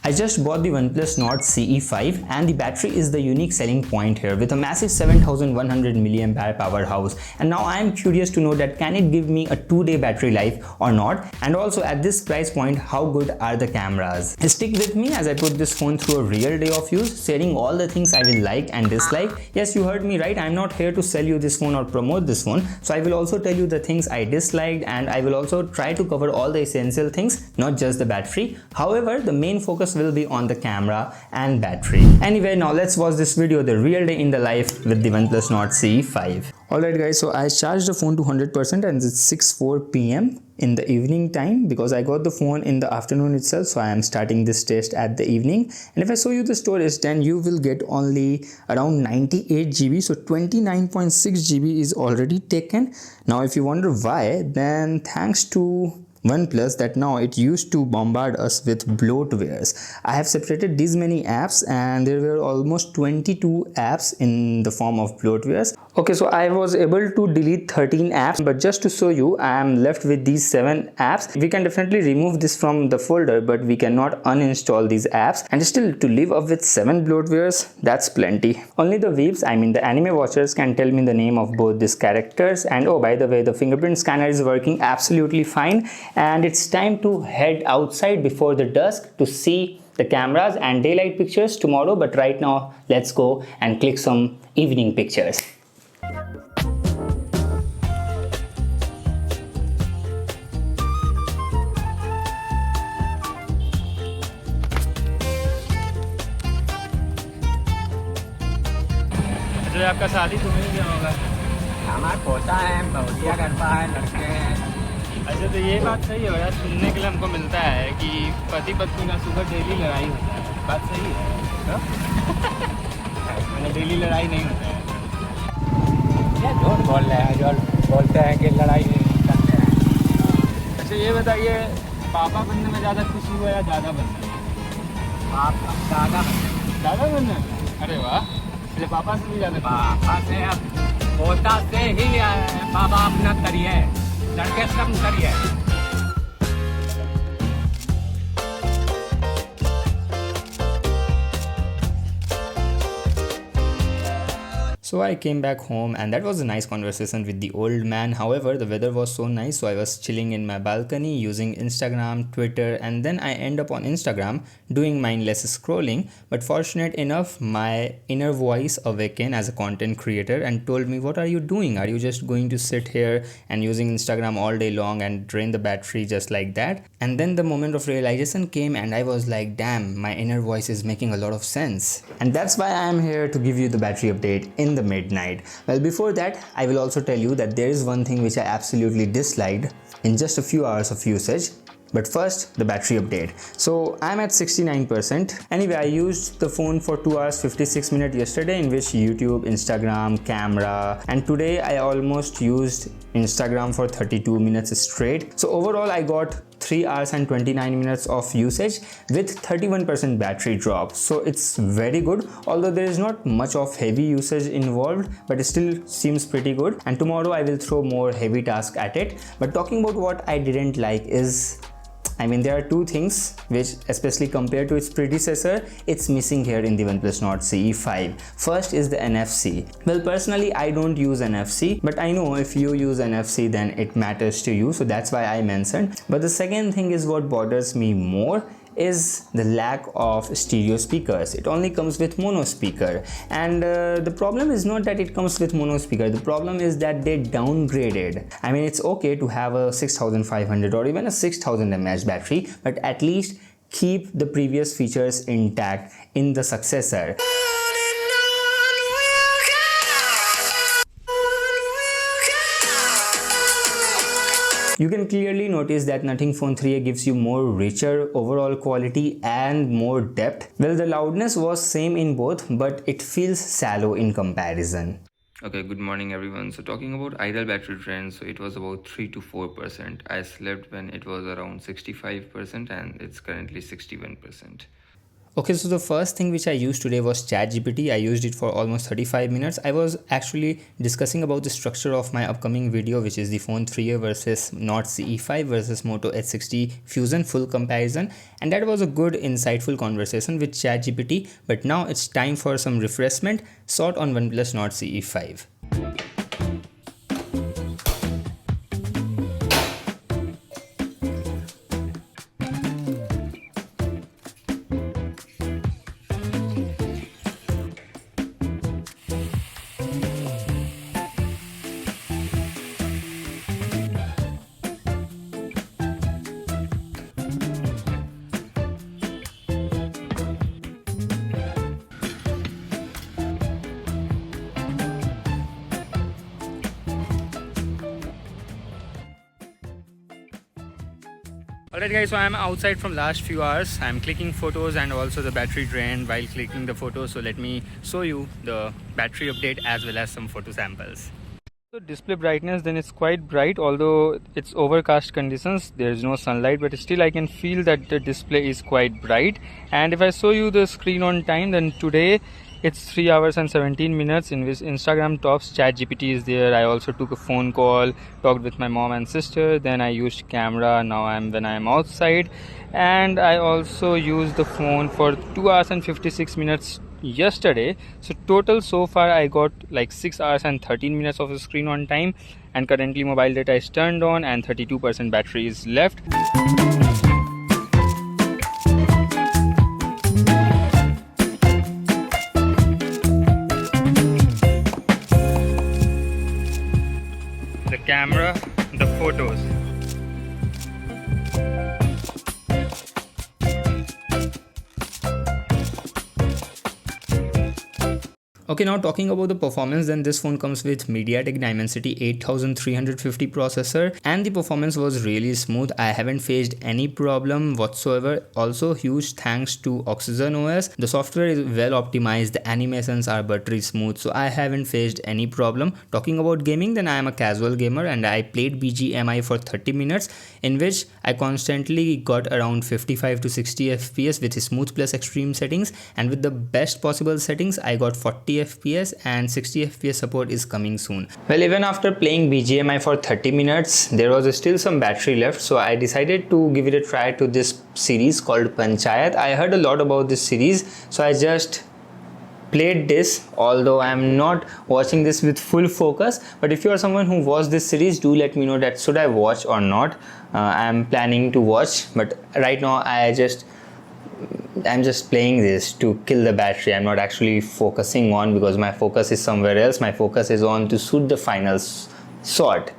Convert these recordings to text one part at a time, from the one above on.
I just bought the OnePlus Nord CE5 and the battery is the unique selling point here with a massive 7100 mAh powerhouse, and now I am curious to know that can it give me a 2-day battery life or not, and also at this price point how good are the cameras. Stick with me as I put this phone through a real day of use, sharing all the things I will like and dislike. Yes, you heard me right, I am not here to sell you this phone or promote this phone, so I will also tell you the things I disliked and I will also try to cover all the essential things, not just the battery. However, the main focus will be on the camera and battery. Anyway, now let's watch this video, the real day in the life with the OnePlus Nord CE5. Alright guys, so I charged the phone to 100% and it's 6:04 p.m. in the evening time because I got the phone in the afternoon itself, so I am starting this test at the evening. And if I show you the storage, then you will get only around 98 GB, so 29.6 GB is already taken. Now if you wonder why, then thanks to OnePlus that now it used to bombard us with bloatwares. I have separated these many apps and there were almost 22 apps in the form of bloatwares. Okay, so I was able to delete 13 apps, but just to show you, I am left with these 7 apps. We can definitely remove this from the folder, but we cannot uninstall these apps, and still to live up with 7 bloatwares, that's plenty. Only the weebs, I mean the anime watchers, can tell me the name of both these characters. And oh, by the way, the fingerprint scanner is working absolutely fine, and it's time to head outside before the dusk to see the cameras and daylight pictures tomorrow. But right now, let's go and click some evening pictures. तो आपका शादी तुम्हें क्या होगा? हमारा पोता है, बहुतिया करता है, लड़के हैं। अच्छा, तो ये बात सही है यार, सुनने के लिए हमको मिलता है कि पति पत्नी का सुबह डेली लड़ाई होता है। बात सही है? मैंने डेली लड़ाई नहीं होता है। ये झूठ बोल रहे हैं, जो बोलते हैं कि लड़ाई नहीं करते हैं। अच्छा, ये बताइए, पापा बनने में ज़्यादा खुशी हुआ या दादा बनने में? पापा दादा दादा बनने में? अरे वाह, मेरे पापा से भी ज़्यादा। पापा से अब पोता से ही बाबा अपना करिए, लड़के सब करिए। So I came back home and that was a nice conversation with the old man. However, the weather was so nice, so I was chilling in my balcony using Instagram, Twitter, and then I end up on Instagram doing mindless scrolling. But fortunate enough, my inner voice awakened as a content creator and told me, what are you doing? Are you just going to sit here and using Instagram all day long and drain the battery just like that? And then the moment of realization came and I was like, damn, my inner voice is making a lot of sense. And that's why I am here to give you the battery update in the midnight. Well, before that, I will also tell you that there is one thing which I absolutely disliked in just a few hours of usage. But first, the battery update. So I'm at 69%. Anyway, I used the phone for 2 hours 56 minutes yesterday, in which YouTube, Instagram, camera, and today I almost used Instagram for 32 minutes straight. So overall, I got 3 hours and 29 minutes of usage with 31% battery drop. So it's very good, although there is not much of heavy usage involved, but it still seems pretty good. And tomorrow I will throw more heavy tasks at it. But talking about what I didn't like is, there are two things which, especially compared to its predecessor, it's missing here in the OnePlus Nord CE5. First is the NFC. Well, personally, I don't use NFC, but I know if you use NFC, then it matters to you, so that's why I mentioned. But the second thing is what bothers me more is the lack of stereo speakers. It only comes with mono speaker, and the problem is not that it comes with mono speaker. The problem is that they downgraded. It's okay to have a 6500 or even a 6000 mAh battery, but at least keep the previous features intact in the successor. You can clearly notice that Nothing Phone 3a gives you more richer overall quality and more depth. Well, the loudness was same in both, but it feels shallow in comparison. Okay, good morning everyone. So talking about ideal battery drain, so it was about 3 to 4%. I slept when it was around 65% and it's currently 61%. Okay, so the first thing which I used today was ChatGPT. I used it for almost 35 minutes. I was actually discussing about the structure of my upcoming video, which is the phone 3A versus Nord CE5 versus Moto H60 Fusion full comparison. And that was a good, insightful conversation with ChatGPT. But now it's time for some refreshment, sort on OnePlus Nord CE5. Alright guys, so I'm outside from last few hours. I'm clicking photos and also the battery drained while clicking the photos. So let me show you the battery update as well as some photo samples. So display brightness, then it's quite bright, although it's overcast conditions, there is no sunlight, but still I can feel that the display is quite bright. And if I show you the screen on time, then today it's 3 hours and 17 minutes in which Instagram tops, ChatGPT is there. I also took a phone call, talked with my mom and sister, then I used camera now when I'm outside, and I also used the phone for 2 hours and 56 minutes yesterday. So total so far I got like 6 hours and 13 minutes of the screen on time, and currently mobile data is turned on and 32% battery is left. The camera, the photos. Okay, now talking about the performance, then this phone comes with MediaTek Dimensity 8350 processor, and the performance was really smooth. I haven't faced any problem whatsoever. Also, huge thanks to Oxygen OS. The software is well optimized, the animations are buttery smooth, so I haven't faced any problem. Talking about gaming, then I am a casual gamer and I played BGMI for 30 minutes, in which I constantly got around 55 to 60 FPS with smooth plus extreme settings, and with the best possible settings I got 40 FPS and 60 FPS support is coming soon. Well, even after playing BGMI for 30 minutes, there was still some battery left, so I decided to give it a try to this series called Panchayat. I heard a lot about this series, so I just played this, although I am not watching this with full focus. But if you are someone who watched this series, do let me know that should I watch or not. I am planning to watch, but right now I'm just playing this to kill the battery. I'm not actually focusing on, because my focus is somewhere else. My focus is on to shoot the final shot,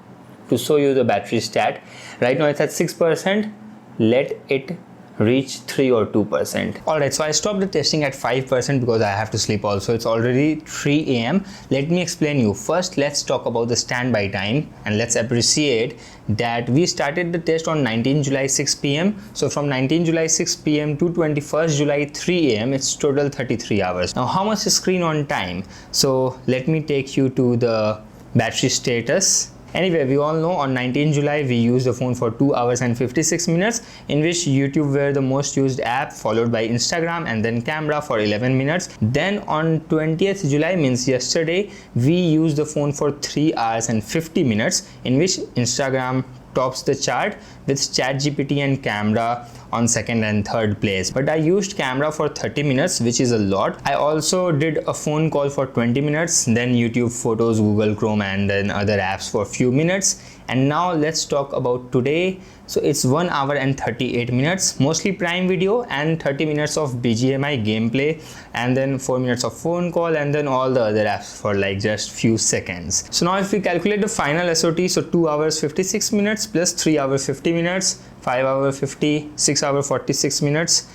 to show you the battery stat. Right now it's at 6%. Let it reach 3 or 2%. Alright, so I stopped the testing at 5% because I have to sleep also. It's already 3 AM. Let me explain you. First, let's talk about the standby time, and let's appreciate that we started the test on 19 July 6 PM. So from 19 July 6 PM to 21st July 3 AM, it's total 33 hours. Now, how much is screen on time? So let me take you to the battery status. Anyway, we all know on 19 July we used the phone for 2 hours and 56 minutes, in which YouTube were the most used app, followed by Instagram and then camera for 11 minutes. Then on 20th July, means yesterday, we used the phone for 3 hours and 50 minutes, in which Instagram tops the chart with ChatGPT and camera on second and third place. But I used camera for 30 minutes, which is a lot. I also did a phone call for 20 minutes, then YouTube photos, Google Chrome and then other apps for a few minutes. And now let's talk about today. So it's 1 hour and 38 minutes, mostly Prime Video, and 30 minutes of BGMI gameplay, and then 4 minutes of phone call, and then all the other apps for like just few seconds. So now if we calculate the final SOT, so 2 hours 56 minutes plus 3 hours 50 minutes, 5 hour 50, 6 hour 46 minutes,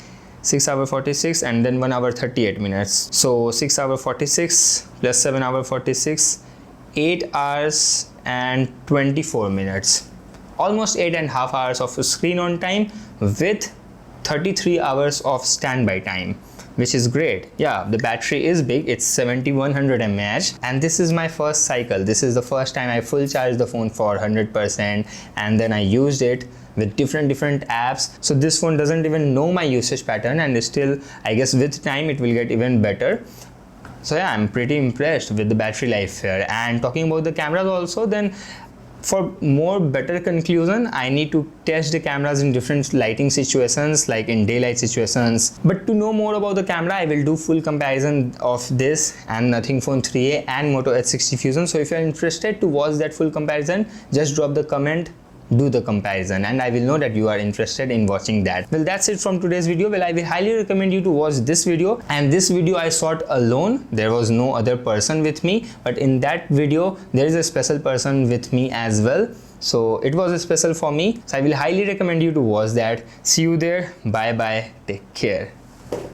6 hour 46, and then 1 hour 38 minutes. So 6 hour 46 plus 7 hour 46, 8 hours and 24 minutes. Almost 8.5 hours of screen on time with 33 hours of standby time, which is great. Yeah, the battery is big, it's 7100 mAh, and this is my first cycle. This is the first time I full charged the phone for 100%, and then I used it with different apps. So this phone doesn't even know my usage pattern, and still I guess with time it will get even better. So yeah, I'm pretty impressed with the battery life here. And talking about the cameras also, then for more better conclusion, I need to test the cameras in different lighting situations, like in daylight situations. But to know more about the camera, I will do full comparison of this and Nothing Phone 3a and Moto H60 Fusion. So if you're interested to watch that full comparison, just drop the comment, do the comparison, and I will know that you are interested in watching that. Well, that's it from today's video. Well, I will highly recommend you to watch this video, and this video I shot alone. There was no other person with me, but in that video there is a special person with me as well, so it was special for me. So I will highly recommend you to watch that. See you there. Bye bye, take care.